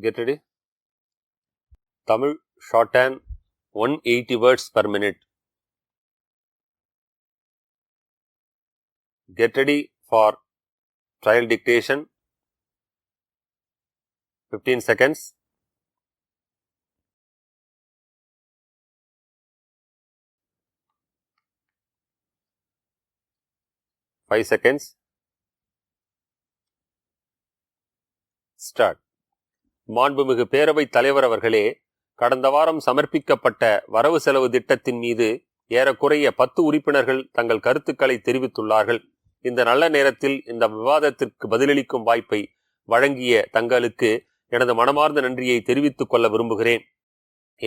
Get ready. Tamil shorthand 180 words per minute. Get ready for trial dictation. 15 seconds. Five seconds. Start. மாண்புமிகு பேரவைத் தலைவர் அவர்களே, கடந்த வாரம் சமர்ப்பிக்கப்பட்ட வரவு செலவு திட்டத்தின் மீது ஏறக்குறைய 10 உறுப்பினர்கள் தங்கள் கருத்துக்களை தெரிவித்துள்ளார்கள். இந்த நல்ல நேரத்தில் இந்த விவாதத்திற்கு பதிலளிக்கும் வாய்ப்பை வழங்கிய தங்களுக்கு எனது மனமார்ந்த நன்றியை தெரிவித்துக் கொள்ள விரும்புகிறேன்.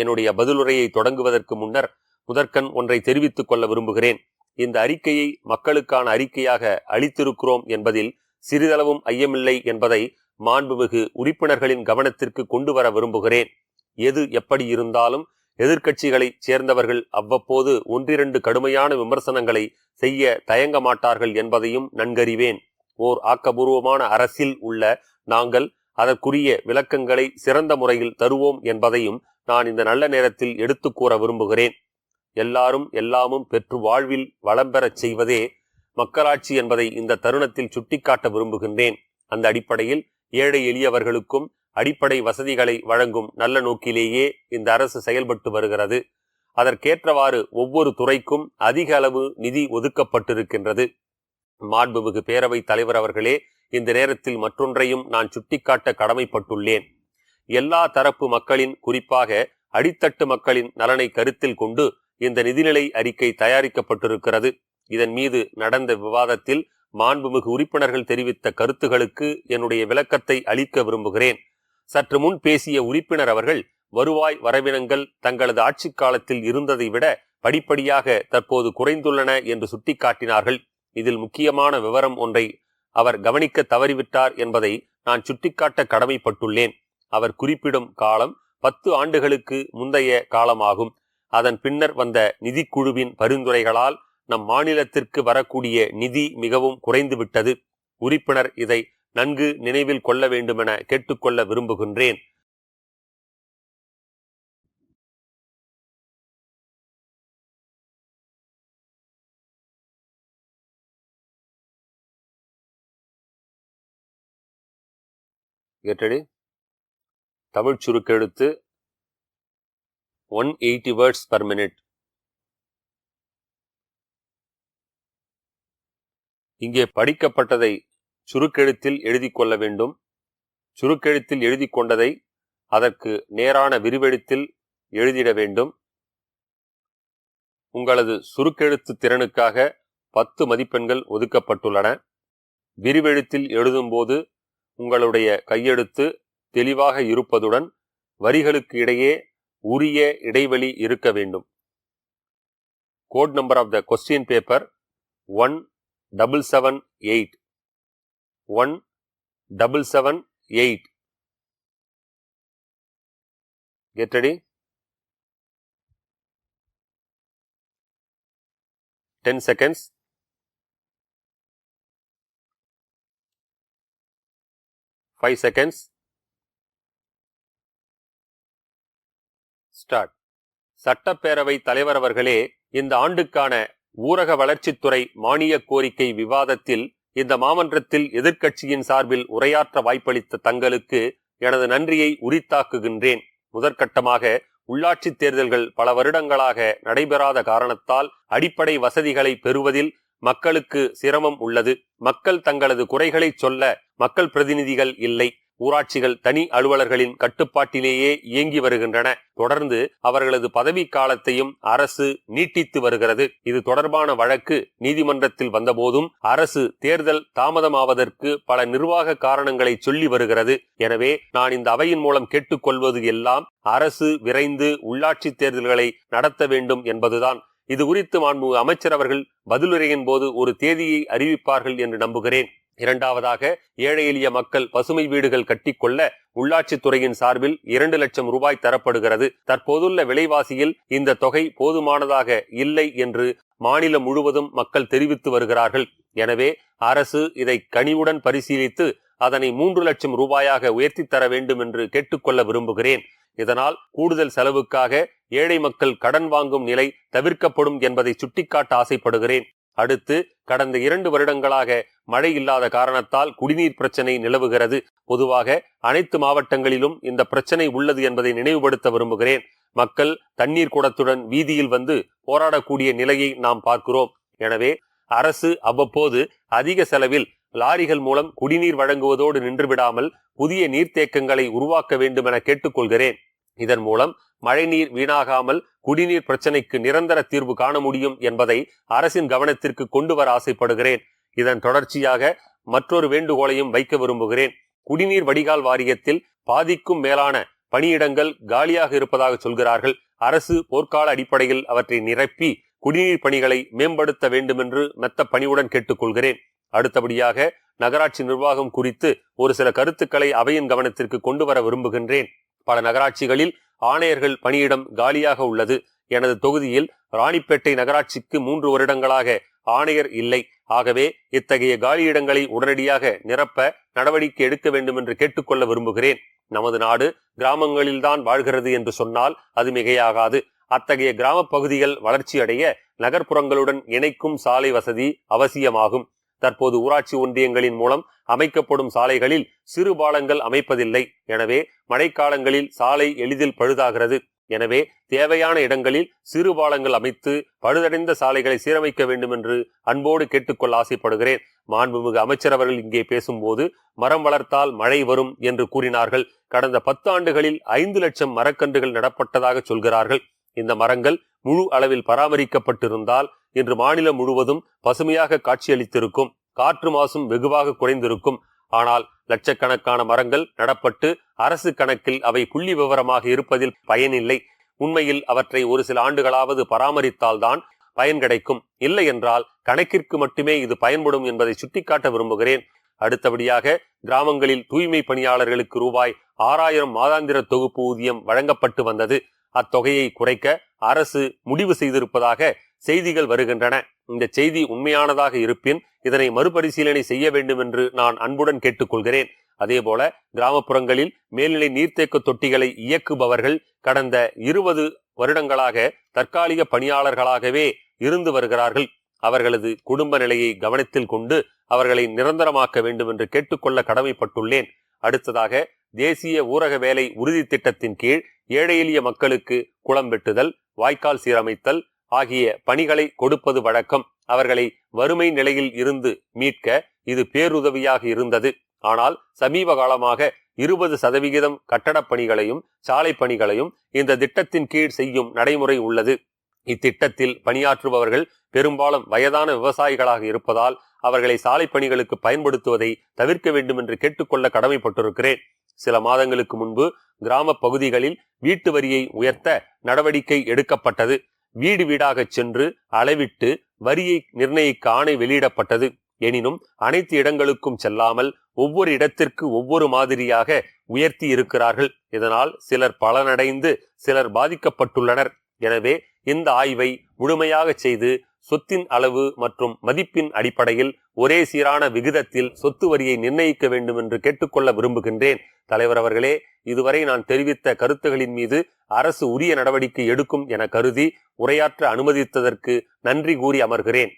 என்னுடைய பதிலுரையை தொடங்குவதற்கு முன்னர் முதற்கண் ஒன்றை தெரிவித்துக் கொள்ள விரும்புகிறேன். இந்த அறிக்கையை மக்களுக்கான அறிக்கையாக அளித்திருக்கிறோம் என்பதில் சிறிதளவும் ஐயமில்லை என்பதை மாண்புமிகு உறுப்பினர்களின் கவனத்திற்கு கொண்டு வர விரும்புகிறேன். எது எப்படி இருந்தாலும் எதிர்க்கட்சிகளைச் சேர்ந்தவர்கள் அவ்வப்போது ஒன்றிரண்டு கடுமையான விமர்சனங்களை செய்ய தயங்க மாட்டார்கள் என்பதையும் நன்கறிவேன். ஓர் ஆக்கபூர்வமான அரசில் உள்ள நாங்கள் அதற்குரிய விளக்கங்களை சிறந்த முறையில் தருவோம் என்பதையும் நான் இந்த நல்ல நேரத்தில் எடுத்து கூற விரும்புகிறேன். எல்லாரும் எல்லாமும் பெற்று வாழ்வில் வளம் பெறச் செய்வதே மக்களாட்சி என்பதை இந்த தருணத்தில் சுட்டிக்காட்ட விரும்புகின்றேன். அந்த அடிப்படையில் ஏழை எளியவர்களுக்கும் அடிப்படை வசதிகளை வழங்கும் நல்ல நோக்கிலேயே இந்த அரசு செயல்பட்டு வருகிறது. அதற்கேற்றவாறு ஒவ்வொரு துறைக்கும் அதிக அளவு நிதி ஒதுக்கப்பட்டிருக்கின்றது. மாண்புமிகு பேரவைத் தலைவர் அவர்களே, இந்த நேரத்தில் மற்றொன்றையும் நான் சுட்டிக்காட்ட கடமைப்பட்டுள்ளேன். எல்லா தரப்பு மக்களின், குறிப்பாக அடித்தட்டு மக்களின் நலனை கருத்தில் கொண்டு இந்த நிதிநிலை அறிக்கை தயாரிக்கப்பட்டிருக்கிறது. இதன் மீது நடந்த விவாதத்தில் மாண்புமிகு உறுப்பினர்கள் தெரிவித்த கருத்துகளுக்கு என்னுடைய விளக்கத்தை அளிக்க விரும்புகிறேன். சற்று முன் பேசிய உறுப்பினர் அவர்கள் வருவாய் வரவினங்கள் தங்களது ஆட்சி காலத்தில் இருந்ததை விட படிப்படியாக தற்போது குறைந்துள்ளன என்று சுட்டிக்காட்டினார்கள். இதில் முக்கியமான விவரம் ஒன்றை அவர் கவனிக்க தவறிவிட்டார் என்பதை நான் சுட்டிக்காட்ட கடமைப்பட்டுள்ளேன். அவர் குறிப்பிடும் காலம் 10 ஆண்டுகளுக்கு முந்தைய காலமாகும். அதன் பின்னர் வந்த நிதிக்குழுவின் பரிந்துரைகளால் நம் மாநிலத்திற்கு வரக்கூடிய நிதி மிகவும் குறைந்துவிட்டது. உறுப்பினர் இதை நன்கு நினைவில் கொள்ள வேண்டுமென கேட்டுக்கொள்ள விரும்புகின்றேன். Get ready. தமிழ் சுருக்கெழுத்து 180 words per minute. இங்கே படிக்கப்பட்டதை சுருக்கெழுத்தில் எழுதி கொள்ள வேண்டும். சுருக்கெழுத்தில் எழுதி கொண்டதை அதற்கு நேரான விரிவெழுத்தில் எழுதிட வேண்டும். உங்களது சுருக்கெழுத்து திறனுக்காக 10 மதிப்பெண்கள் ஒதுக்கப்பட்டுள்ளன. விரிவெழுத்தில் எழுதும்போது உங்களுடைய கையெழுத்து தெளிவாக இருப்பதுடன் வரிகளுக்கு இடையே உரிய இடைவெளி இருக்க வேண்டும். Code number of the question paper 1778. 1778. Get ready. 10 seconds. Five seconds. Start. சட்டப்பேரவை தலைவர் அவர்களே, இந்த ஆண்டுக்கான ஊரக வளர்ச்சித்துறை மானிய கோரிக்கை விவாதத்தில் இந்த மாமன்றத்தில் எதிர்க்கட்சியின் சார்பில் உரையாற்ற வாய்ப்பளித்த தங்களுக்கு எனது நன்றியை உரித்தாக்குகின்றேன். முதற்கட்டமாக உள்ளாட்சி தேர்தல்கள் பல வருடங்களாக நடைபெறாத காரணத்தால் அடிப்படை வசதிகளை பெறுவதில் மக்களுக்கு சிரமம் உள்ளது. மக்கள் தங்களது குறைகளை சொல்ல மக்கள் பிரதிநிதிகள் இல்லை. ஊராட்சிகள் தனி அலுவலர்களின் கட்டுப்பாட்டிலேயே இயங்கி வருகின்றன. தொடர்ந்து அவர்களது பதவி காலத்தையும் அரசு நீட்டித்து வருகிறது. இது தொடர்பான வழக்கு நீதிமன்றத்தில் வந்தபோதும் அரசு தேர்தல் தாமதமாவதற்கு பல நிர்வாக காரணங்களை சொல்லி வருகிறது. எனவே நான் இந்த அவையின் மூலம் கேட்டுக்கொள்வது எல்லாம் அரசு விரைந்து உள்ளாட்சி தேர்தல்களை நடத்த வேண்டும் என்பதுதான். இது குறித்து மாண்புமிகு அமைச்சர் அவர்கள் பதிலுரையின் போது ஒரு தேதியை அறிவிப்பார்கள் என்று நம்புகிறேன். இரண்டாவதாக, ஏழை எளிய மக்கள் பசுமை வீடுகள் கட்டிக்கொள்ள உள்ளாட்சித்துறையின் சார்பில் 2 லட்சம் ரூபாய் தரப்படுகிறது. தற்போதுள்ள விலைவாசியில் இந்த தொகை போதுமானதாக இல்லை என்று மாநிலம் முழுவதும் மக்கள் தெரிவித்து வருகிறார்கள். எனவே அரசு இதை கனிவுடன் பரிசீலித்து அதனை 3 லட்சம் ரூபாயாக உயர்த்தி தர வேண்டும் என்று கேட்டுக்கொள்ள விரும்புகிறேன். இதனால் கூடுதல் செலவுக்காக ஏழை மக்கள் கடன் வாங்கும் நிலை தவிர்க்கப்படும் என்பதை சுட்டிக்காட்ட ஆசைப்படுகிறேன். அடுத்து, கடந்த 2 வருடங்களாக மழை இல்லாத காரணத்தால் குடிநீர் பிரச்சனை நிலவுகிறது. பொதுவாக அனைத்து மாவட்டங்களிலும் இந்த பிரச்சனை உள்ளது என்பதை நினைவுபடுத்த விரும்புகிறேன். மக்கள் தண்ணீர் குடத்துடன் வீதியில் வந்து போராடக்கூடிய நிலையை நாம் பார்க்கிறோம். எனவே அரசு அவ்வப்போது அதிக செலவில் லாரிகள் மூலம் குடிநீர் வழங்குவதோடு நின்றுவிடாமல் புதிய நீர்த்தேக்கங்களை உருவாக்க வேண்டும் என கேட்டுக்கொள்கிறேன். இதன் மூலம் மழைநீர் வீணாகாமல் குடிநீர் பிரச்சனைக்கு நிரந்தர தீர்வு காண முடியும் என்பதை அரசின் கவனத்திற்கு கொண்டு வர ஆசைப்படுகிறேன். இதன் தொடர்ச்சியாக மற்றொரு வேண்டுகோளையும் வைக்க விரும்புகிறேன். குடிநீர் வடிகால் வாரியத்தில் பாதிக்கும் மேலான பணியிடங்கள் காலியாக இருப்பதாக சொல்கிறார்கள். அரசு போர்க்கால அடிப்படையில் அவற்றை நிரப்பி குடிநீர் பணிகளை மேம்படுத்த வேண்டும் என்று மெத்த பணிவுடன் கேட்டுக்கொள்கிறேன். அடுத்தபடியாக நகராட்சி நிர்வாகம் குறித்து ஒரு சில கருத்துக்களை அவையின் கவனத்திற்கு கொண்டு வர விரும்புகின்றேன். பல நகராட்சிகளில் ஆணையர்கள் பணியிடம் காலியாக உள்ளது. எனது தொகுதியில் ராணிப்பேட்டை நகராட்சிக்கு 3 வருடங்களாக ஆணையர் இல்லை. ஆகவே இத்தகைய காலியிடங்களை உடனடியாக நிரப்ப நடவடிக்கை எடுக்க வேண்டும் என்று கேட்டுக்கொள்ள விரும்புகிறேன். நமது நாடு கிராமங்களில்தான் வாழ்கிறது என்று சொன்னால் அது மிகையாகாது. அத்தகைய கிராம பகுதிகள் வளர்ச்சியடைய நகர்ப்புறங்களுடன் இணைக்கும் சாலை வசதி அவசியமாகும். தற்போது ஊராட்சி ஒன்றியங்களின் மூலம் அமைக்கப்படும் சாலைகளில் சிறு பாலங்கள் அமைப்பதில்லை. எனவே மழைக்காலங்களில் சாலை எளிதில் பழுதாகிறது. எனவே தேவையான இடங்களில் சிறு பாலங்கள் அமைத்து பழுதடைந்த சாலைகளை சீரமைக்க வேண்டும் என்று அன்போடு கேட்டுக்கொள்ள ஆசைப்படுகிறேன். மாண்புமிகு அமைச்சர் அவர்கள் இங்கே பேசும்போது மரம் வளர்த்தால் மழை வரும் என்று கூறினார்கள். கடந்த 10 ஆண்டுகளில் 5 லட்சம் மரக்கன்றுகள் நடப்பட்டதாக சொல்கிறார்கள். இந்த மரங்கள் முழு அளவில் பராமரிக்கப்பட்டிருந்தால் இன்று மாநிலம் முழுவதும் பசுமையாக காட்சியளித்திருக்கும். காற்று மாசும் வெகுவாக குறைந்திருக்கும். ஆனால் லட்சக்கணக்கான மரங்கள் நடப்பட்டு அரசு கணக்கில் அவை புள்ளி விவரமாக இருப்பதில் பயனில்லை. உண்மையில் அவற்றை ஒரு சில ஆண்டுகளாவது பராமரித்தால்தான் பயன் கிடைக்கும். இல்லை என்றால் கணக்கிற்கு மட்டுமே இது பயன்படும் என்பதை சுட்டிக்காட்ட விரும்புகிறேன். அடுத்தபடியாக கிராமங்களில் தூய்மை பணியாளர்களுக்கு ரூபாய் 6000 மாதாந்திர தொகுப்பு ஊதியம் வழங்கப்பட்டு வந்தது. அத்தொகையை குறைக்க அரசு முடிவு செய்திருப்பதாக செய்திகள் வருகின்றன. இந்த செய்தி உண்மையானதாக இருப்பின் இதனை மறுபரிசீலனை செய்ய வேண்டும் என்று நான் அன்புடன் கேட்டுக்கொள்கிறேன். அதேபோல கிராமப்புறங்களில் மேல்நிலை நீர்த்தேக்க தொட்டிகளை இயக்குபவர்கள் கடந்த 20 வருடங்களாக தற்காலிக பணியாளர்களாகவே இருந்து வருகிறார்கள். அவர்களது குடும்ப நிலையை கவனத்தில் கொண்டு அவர்களை நிரந்தரமாக்க வேண்டும் என்று கேட்டுக்கொள்ள கடமைப்பட்டுள்ளேன். அடுத்ததாக, தேசிய ஊரக வேலை உறுதி திட்டத்தின் கீழ் ஏழை எளிய மக்களுக்கு குளம் வெட்டுதல், வாய்க்கால் சீரமைத்தல் ஆகிய பணிகளை கொடுப்பது வழக்கம். அவர்களை வறுமை நிலையில் இருந்து மீட்க இது பேருதவியாக இருந்தது. ஆனால் சமீப காலமாக 20% கட்டடப் பணிகளையும் சாலை பணிகளையும் இந்த திட்டத்தின் கீழ் செய்யும் நடைமுறை உள்ளது. இத்திட்டத்தில் பணியாற்றுபவர்கள் பெரும்பாலும் வயதான விவசாயிகளாக இருப்பதால் அவர்களை சாலை பணிகளுக்கு பயன்படுத்துவதை தவிர்க்க வேண்டும் என்று கேட்டுக்கொள்ள கடமைப்பட்டிருக்கிறேன். சில மாதங்களுக்கு முன்பு கிராம பகுதிகளில் வீட்டு வரியை உயர்த்த நடவடிக்கை எடுக்கப்பட்டது. வீடு வீடாக சென்று அளவிட்டு வரியை நிர்ணயிக்க ஆணை வெளியிடப்பட்டது. எனினும் அனைத்து இடங்களுக்கும் செல்லாமல் ஒவ்வொரு இடத்திற்கு ஒவ்வொரு மாதிரியாக உயர்த்தி இருக்கிறார்கள். இதனால் சிலர் பலனடைந்து சிலர் பாதிக்கப்பட்டுள்ளனர். எனவே இந்த ஆய்வை முழுமையாக செய்து சொத்தின் அளவு மற்றும் மதிப்பின் அடிப்படையில் ஒரே சீரான விகிதத்தில் சொத்து வரியை நிர்ணயிக்க வேண்டும் என்று கேட்டுக்கொள்ள விரும்புகின்றேன். தலைவர் அவர்களே, இதுவரை நான் தெரிவித்த கருத்துகளின் மீது அரசு உரிய நடவடிக்கை எடுக்கும் என கருதி உரையாற்ற அனுமதித்ததற்கு நன்றி கூறி அமர்கிறேன்.